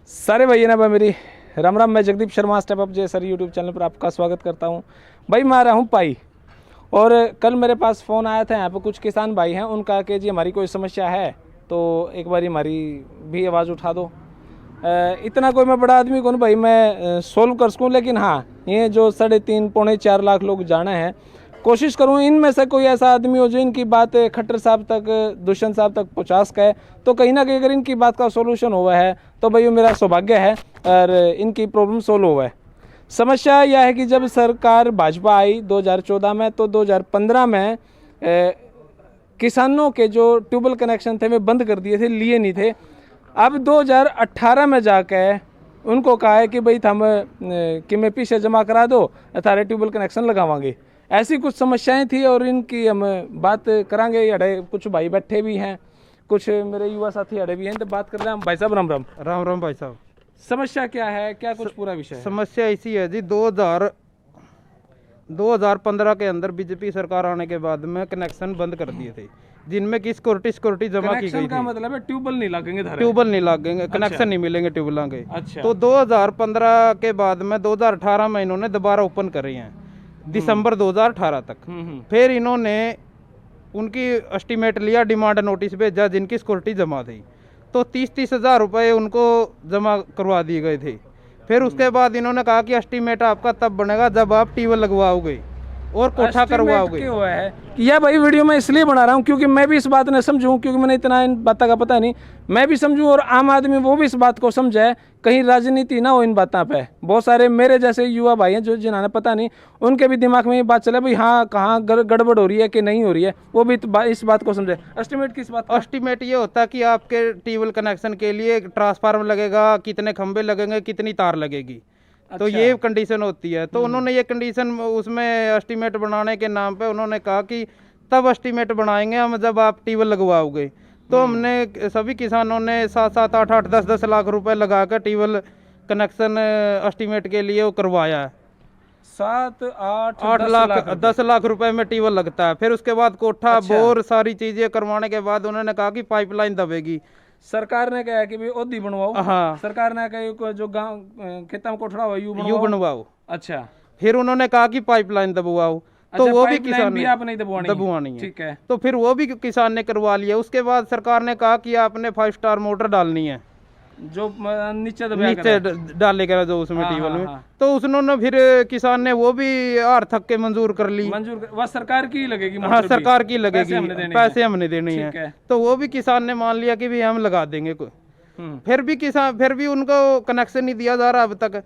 सारे भाई ना भाई मेरी राम राम। मैं जगदीप शर्मा स्टेप अप जे सर यूट्यूब चैनल पर आपका स्वागत करता हूं। भाई मैं आ रहा हूं पाई, और कल मेरे पास फ़ोन आया था। यहाँ पर कुछ किसान भाई हैं, उनका कि जी हमारी कोई समस्या है तो एक बारी हमारी भी आवाज़ उठा दो। इतना कोई मैं बड़ा आदमी कौन भाई मैं सोल्व कर सकूँ, लेकिन हाँ ये जो 3.5 पौने 4 लाख लोग जाना है, कोशिश करूँ इनमें से कोई ऐसा आदमी हो जो इनकी बात खट्टर साहब तक, दुष्यंत साहब तक पहुँचा सके। तो कहीं ना कहीं अगर इनकी बात का सोल्यूशन हुआ है तो भाई वो मेरा सौभाग्य है और इनकी प्रॉब्लम सोल्व हुआ है। समस्या यह है कि जब सरकार भाजपा आई 2014 में, तो 2015 में किसानों के जो ट्यूबवेल कनेक्शन थे वे बंद कर दिए थे, लिए नहीं थे। अब 2018 में जाकर उनको कहा है कि भाई हम कि मैं पीछे जमा करा दो, थारे ट्यूबवेल कनेक्शन लगावांगे। ऐसी कुछ समस्याएं थी और इनकी हम बात करांगे। अड़े कुछ भाई बैठे भी हैं, कुछ मेरे युवा साथी अड़े भी हैं, तो बात कर रहे हैं हम। भाई साहब राम राम। राम राम भाई साहब। समस्या क्या है, क्या कुछ पूरा विषय है? समस्या ऐसी है जी, 2015 के अंदर बीजेपी सरकार आने के बाद में कनेक्शन बंद कर दिए थे, जिनमें की सिक्योरिटी जमा की गई का थी। मतलब है ट्यूबवेल नहीं लगेंगे, ट्यूबवेल नहीं लगेंगे, कनेक्शन नहीं मिलेंगे ट्यूबवेलों के। अच्छा। तो 2015 के बाद में 2018 में इन्होंने दोबारा ओपन करे हैं, दिसंबर 2018 तक। फिर इन्होंने उनकी एस्टीमेट लिया, डिमांड नोटिस भेजा, जिनकी सिक्योरिटी जमा थी, तो 30-30 हज़ार रुपये उनको जमा करवा दिए गए थे। फिर उसके बाद इन्होंने कहा कि एस्टीमेट आपका तब बनेगा जब आप ट्यूबवेल लगवाओगे और कोठा करवाओगे। क्यों हुआ है कि यह भाई वीडियो मैं इसलिए बना रहा हूँ क्योंकि मैं भी इस बात ने समझूं, क्योंकि मैंने इतना इन बातों का पता नहीं, मैं भी समझूं और आम आदमी वो भी इस बात को समझे, कहीं राजनीति ना हो इन बातों पे। बहुत सारे मेरे जैसे युवा भाई हैं जो जिन्होंने पता नहीं, उनके भी दिमाग में ये बात चले भाई हाँ कहाँ गड़बड़ हो रही है कि नहीं हो रही है, वो भी इस बात को समझे। एस्टिमेट किस बात का? एस्टीमेट ये होता है कि आपके ट्यूबवेल कनेक्शन के लिए ट्रांसफार्मर लगेगा, कितने खंबे लगेंगे, कितनी तार लगेगी। तो ये कंडीशन होती है। तो उन्होंने ये कंडीशन उसमें एस्टीमेट बनाने के नाम पे उन्होंने कहा कि तब एस्टीमेट बनाएंगे हम जब आप ट्यूबवेल लगवाओगे। तो हमने सभी किसानों ने 7-7, 8-8, 10-10 लाख रुपए लगा कर ट्यूबवेल कनेक्शन एस्टीमेट के लिए वो करवाया है। 7-8 लाख 10 लाख रुपए में ट्यूबवेल लगता है। फिर उसके बाद कोठा, बोर, सारी चीजें करवाने के बाद उन्होंने कहा कि पाइपलाइन दबेगी। सरकार ने कहा कि भाई ओदी बनवाओ। हाँ, सरकार ने कहा जो गांव खेतों में कोठड़ा हो यू बनवाओ। अच्छा। फिर उन्होंने कहा कि पाइपलाइन दबवाओ। तो वो भी किसान भी आपने दबवानी है। ठीक है। तो फिर वो भी किसान ने करवा लिया। उसके बाद सरकार ने कहा कि आपने 5 स्टार मोटर डालनी है, जो नीचे डालेगा जो उसमें ट्यूबवेल में। तो उन्होंने फिर किसान ने वो भी हार थक के मंजूर कर ली। वह सरकार की लगेगी। हाँ, सरकार की लगेगी, पैसे हमने देने हैं। तो वो भी किसान ने मान लिया कि भाई हम लगा देंगे। फिर भी उनको कनेक्शन नहीं दिया जा रहा अब तक।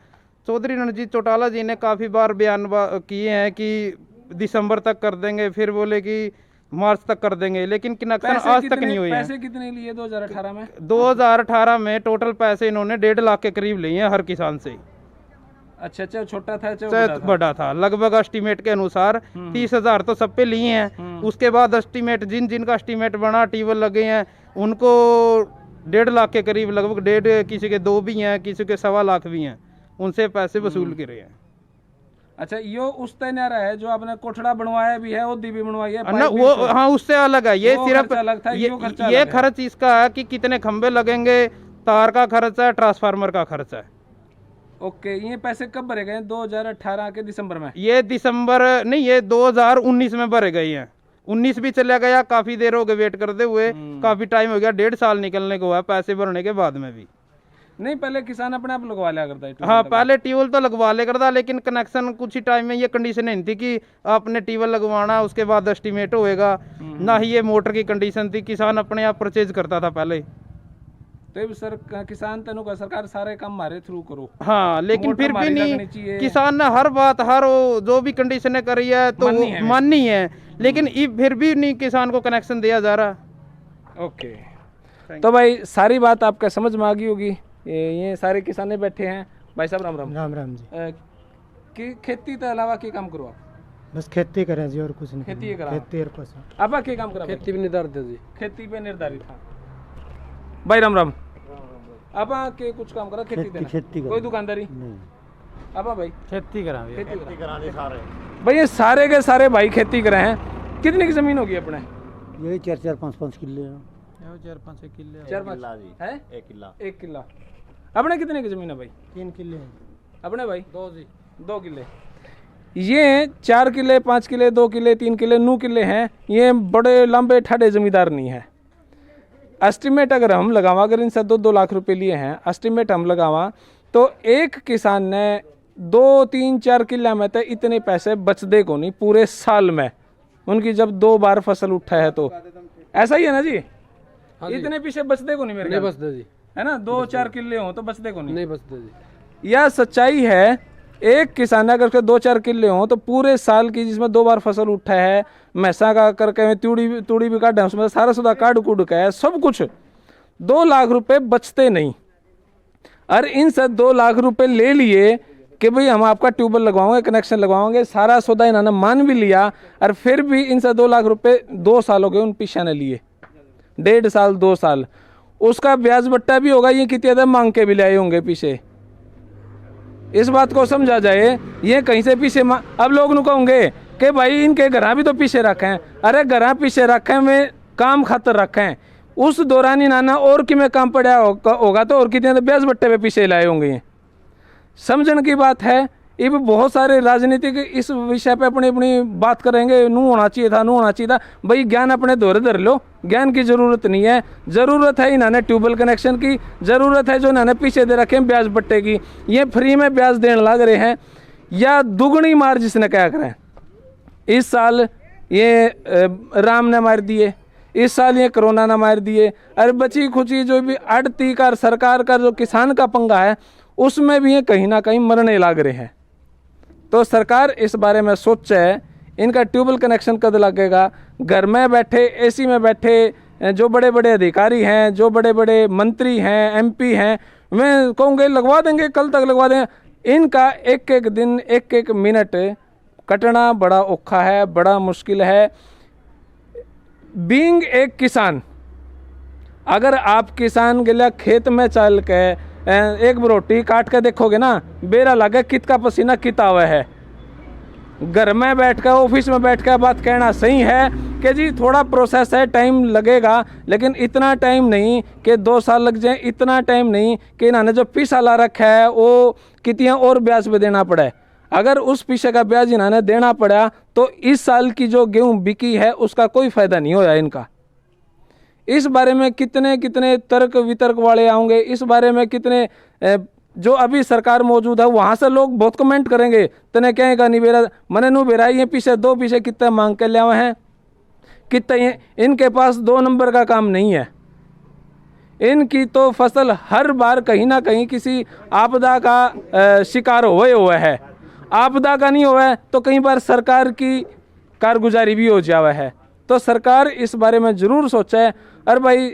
चौधरी रणजीत चौटाला जी ने काफी बार बयान किए हैं कि दिसंबर तक कर देंगे, फिर बोले कि मार्च तक कर देंगे, लेकिन कनेक्शन आज तक नहीं हुए हैं। पैसे कितने लिए 2018 में? 2018 में टोटल पैसे इन्होंने 1.5 लाख के करीब लिए हैं हर किसान से। अच्छा, चाहे छोटा था चाहे बड़ा था। लगभग एस्टीमेट के अनुसार 30 हज़ार तो सब पे लिए हैं। उसके बाद एस्टीमेट जिनका एस्टीमेट बना, ट्यूबवेल लगे हैं, उनको 1.5 लाख के करीब, लगभग 1.5, किसी के 2 भी हैं, किसी के 1.25 लाख भी हैं, उनसे पैसे वसूल कर रहे हैं। अच्छा, यो उस तैयार है जो आपने कोठड़ा बनवाया भी है, ओदी भी बनवाई है ना, वो हाँ उससे अलग है। ये सिर्फ ये खर्च इसका है कि कितने खंबे लगेंगे, तार का खर्च है, ट्रांसफार्मर का खर्च है। ओके, ये पैसे कब भरे गए? 2018 के दिसंबर में? ये दिसंबर नहीं, ये 2019 में भरे गए हैं। 19 भी चला गया, काफी देर हो गई वेट करते हुए, काफी टाइम हो गया, 1.5 साल निकलने को है पैसे भरने के बाद में भी। नहीं, पहले किसान अपने आप लगवा लिया करता है। हाँ, पहले ट्यूबवेल तो लगवा ले करता, लेकिन कनेक्शन कुछ ही टाइम में ये कंडीशन नहीं थी कि आपने ट्यूबवेल लगवाना उसके बाद एस्टीमेट होएगा। ना ही ये मोटर की कंडीशन थी, किसान अपने आप परचेज करता था पहले। तो सर किसान तेनों का सरकार सारे काम हमारे थ्रू करो। हाँ, लेकिन फिर भी नहीं, किसान ने हर बात, हर जो भी कंडीशन करी है तो माननी है, लेकिन फिर भी नहीं किसान को कनेक्शन दिया जा रहा। ओके, तो भाई सारी बात आपका समझ में आ गई होगी। ये सारे किसान बैठे हैं। भाई साहब राम राम। राम राम जी। कि खेती के अलावा क्या काम करो आप? बस खेती करें जी, और कुछ नहीं। खेती करा? खेती और कुछ आप क्या काम करा? खेती भी निर्धारित है जी। खेती पे निर्धारित था। भाई राम राम। आप के कुछ काम करा? खेती कोई दुकानदारी नहीं? अब भाई खेती करा सारे भाई, ये सारे के सारे भाई खेती करे हैं। कितनी की जमीन होगी अपने? यही 4-4, 5-5 किले हैं। 4-5 किले। 4-5 है? 1 किला। अपने कितने की जमीन है भाई? 3 किले हैं। अपने भाई 2 किले। ये 4 किले 5 किले 2 किले 3 किले 9 किले हैं। ये बड़े लंबे ठाडे जमींदार नहीं है। एस्टिमेट अगर हम लगावा, अगर इनसे 2-2 लाख रुपए लिए हैं, एस्टिमेट हम लगावा तो एक किसान ने 2-3-4 किले में तो इतने पैसे बचदे को नहीं पूरे साल में, उनकी जब 2 बार फसल उठा है तो। ऐसा ही है ना जी? इतने पीछे बचदे को नहीं मेरे नहीं ख्याल। बचते जी, है ना, 2-4 किले हो तो बचदे को नहीं बचते जी। यह सच्चाई है। एक किसान अगर उसके 2-4 किले हों तो पूरे साल की, जिसमें 2 बार फसल उठा है, मैसा का करके तूड़ी भी काटा, उसमें सारा सुधा काट कूट का है, सब कुछ 2 लाख रुपए बचते नहीं। और इनसे 2 लाख रुपए ले लिए कि भाई हम आपका ट्यूबवेल लगवाओगे, कनेक्शन लगवाओगे, सारा सौदा इन्होंने मान भी लिया, और फिर भी इनसे 2 लाख रुपए 2 साल हो गए उन पीछे ने लिए, 1.5 साल 2 साल। उसका ब्याज बट्टा भी होगा, ये कितने ज्यादा मांग के भी लाए होंगे पीछे। इस बात को समझा जाए, ये कहीं से पीछे अब लोग नु कहोगे कि भाई इनके घर भी तो पीछे रखे हैं। अरे घर पीछे रखे में काम खातर रखे हैं, उस दौरान ही नाना और कि में काम पड़ा होगा तो और कितने तो ब्याज बट्टे पे पीछे लाए होंगे। समझने की बात है। ये भी बहुत सारे राजनीतिक इस विषय पे अपनी अपनी बात करेंगे, नू होना चाहिए था, नू होना चाहिए था। भाई ज्ञान अपने दौरे धर लो, ज्ञान की जरूरत नहीं है। जरूरत है इन्होंने ट्यूबवेल कनेक्शन की, जरूरत है जो इन्होंने पीछे दे रखे हैं ब्याज बट्टे की। ये फ्री में ब्याज देने लग रहे हैं, या दुगनी मार जिसने क्या करें। इस साल ये राम ने मार दिए, इस साल ये कोरोना ने मार दिए, अरे बची खुची जो भी आड़ती का सरकार का जो किसान का पंगा है उसमें भी ये कहीं ना कहीं मरने लग रहे हैं। तो सरकार इस बारे में सोचे, इनका ट्यूबवेल कनेक्शन कद लगेगा। घर में बैठे एसी में बैठे जो बड़े बड़े अधिकारी हैं, जो बड़े बड़े मंत्री हैं, एमपी हैं, मैं कहूँगे लगवा देंगे, कल तक लगवा देंगे। इनका एक एक दिन एक एक मिनट कटना बड़ा औखा है, बड़ा मुश्किल है। बीइंग एक किसान, अगर आप किसान के लिए खेत में चल के एक रोटी काट के देखोगे ना, बेरा लगे कित का पसीना कित आवा है। घर में बैठ कर ऑफिस में बैठ कर बात कहना सही है कि जी थोड़ा प्रोसेस है, टाइम लगेगा, लेकिन इतना टाइम नहीं कि 2 साल लग जाए, इतना टाइम नहीं कि इन्होंने जो पैसा ला रखा है वो कितने और ब्याज पे देना पड़े। अगर उस पीछे का ब्याज इन्होंने देना पड़ा तो इस साल की जो गेहूं बिकी है उसका कोई फायदा नहीं होया इनका। इस बारे में कितने कितने तर्क वितर्क वाले आएंगे, इस बारे में कितने जो अभी सरकार मौजूद है वहां से लोग बहुत कमेंट करेंगे। तने कहेगा नहीं बेरा मने नू बेरा ये पीछे 2 पीछे कितने मांग के ले आए हैं, कितने इनके पास 2 नंबर का काम नहीं है। इनकी तो फसल हर बार कहीं ना कहीं किसी आपदा का शिकार हुआ है। आपदा का नहीं हुआ है तो कई बार सरकार की कारगुजारी भी हो जावा है। तो सरकार इस बारे में जरूर सोचे। और भाई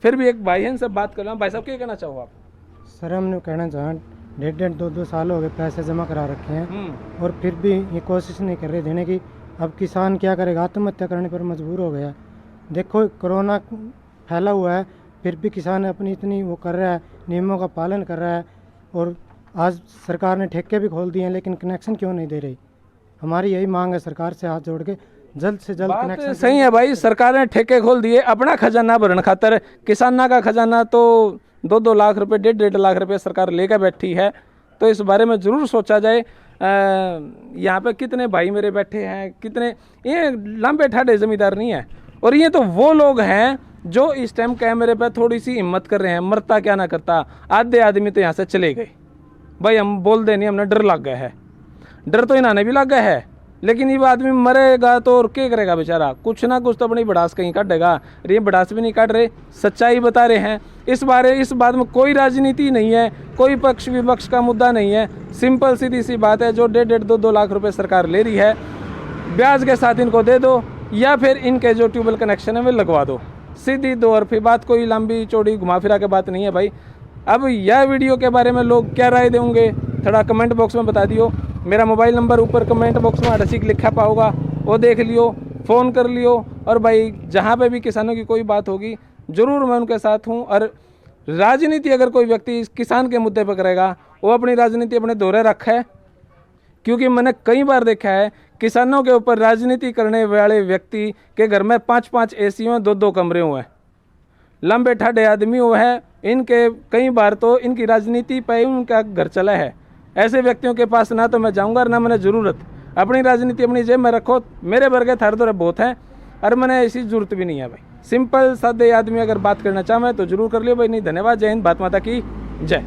फिर भी एक भाई हैं से बात कर रहा हूँ। भाई साहब क्या कहना चाहो आप? सर हमने कहना चाहा 1.5 2 साल हो गए पैसे जमा करा रखे हैं और फिर भी ये कोशिश नहीं कर रहे देने की। अब किसान क्या करेगा, आत्महत्या करने पर मजबूर हो गया। देखो कोरोना फैला हुआ है फिर भी किसान अपनी इतनी वो कर रहा है, नियमों का पालन कर रहा है। और आज सरकार ने ठेके भी खोल दिए हैं लेकिन कनेक्शन क्यों नहीं दे रही। हमारी यही मांग है सरकार से हाथ जोड़ के जल्द से जल्द कनेक्शन। सही है भाई, सरकार ने ठेके खोल दिए अपना खजाना भरने खातर। किसाना का खजाना तो 2-2 लाख रुपए 1.5 लाख रुपए सरकार लेकर बैठी है। तो इस बारे में ज़रूर सोचा जाए। यहाँ पे कितने भाई मेरे बैठे हैं, कितने ये लंबे ठाडे जमींदार नहीं है। और ये तो वो लोग हैं जो इस टाइम कैमरे पे थोड़ी सी हिम्मत कर रहे हैं, मरता क्या ना करता। आधे आदमी तो यहाँ से चले गए भाई, हम बोल दे नहीं, हमने डर लग गया है। डर तो इन्होंने भी लग गया है, लेकिन ये आदमी मरेगा तो और क्या करेगा बेचारा, कुछ ना कुछ तो अपनी बड़ास कहीं काटेगा। ये बड़ास भी नहीं काट रहे, सच्चाई बता रहे हैं। इस बात में कोई राजनीति नहीं है, कोई पक्ष विपक्ष का मुद्दा नहीं है। सिंपल सीधी सी बात है, जो 1.5 2 लाख रुपए सरकार ले रही है ब्याज के साथ इनको दे दो, या फिर इनके जो ट्यूबवेल कनेक्शन है वो लगवा दो। सीधी दो और फिर बात, कोई लंबी चौड़ी घुमा फिरा के बात नहीं है भाई। अब यह वीडियो के बारे में लोग क्या राय देंगे थोड़ा कमेंट बॉक्स में बता दियो। मेरा मोबाइल नंबर ऊपर कमेंट बॉक्स में अडसिक लिखा पाओगा, वो देख लियो, फ़ोन कर लियो। और भाई जहाँ पे भी किसानों की कोई बात होगी ज़रूर मैं उनके साथ हूँ। और राजनीति अगर कोई व्यक्ति इस किसान के मुद्दे पर करेगा वो अपनी राजनीति अपने दौरे रखा है, क्योंकि मैंने कई बार देखा है किसानों के ऊपर राजनीति करने वाले व्यक्ति के घर में 5-5 एसी में 2-2 कमरे हुए हैं, लंबे ठाडे आदमी वो है, इनके कई बार तो इनकी राजनीति पे ही उनका घर चला है। ऐसे व्यक्तियों के पास ना तो मैं जाऊंगा और ना मैंने ज़रूरत। अपनी राजनीति अपनी जेब में रखो, मेरे वर्ग थार तो बहुत हैं और मैंने ऐसी ज़रूरत भी नहीं है भाई। सिंपल सादे आदमी अगर बात करना चाहे तो जरूर कर लियो भाई, नहीं धन्यवाद। जय हिंद, भारत माता की जय।